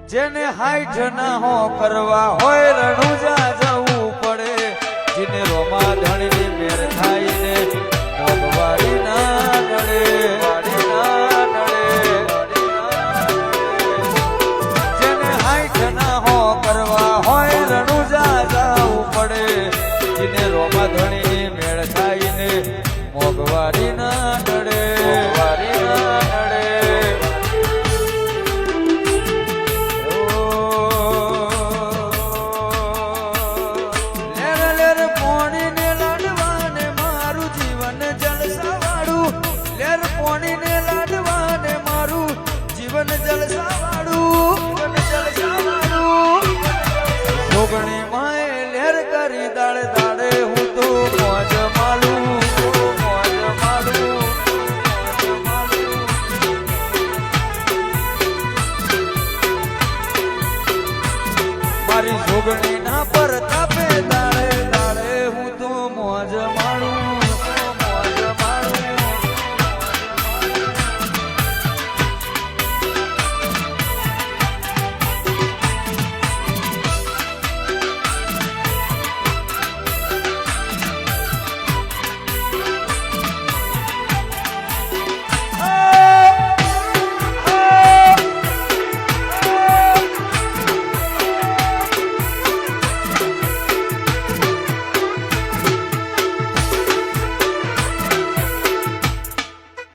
જેને હાઈઠ ના હો કરવા હોય રણુજા જવું પડે જેને રોમા ધણીની મેર થાય ને મોગવારી ના નડે જેને હાઈઠ ના હો કરવા હોય રણુજા જવું પડે જેને રોમા ધણીની મેળ થાય ને મોગવારી ના નડે જોગણી માએ લેર કરી દાડે દાડે હું તો મોજ માલું મારી જોગણી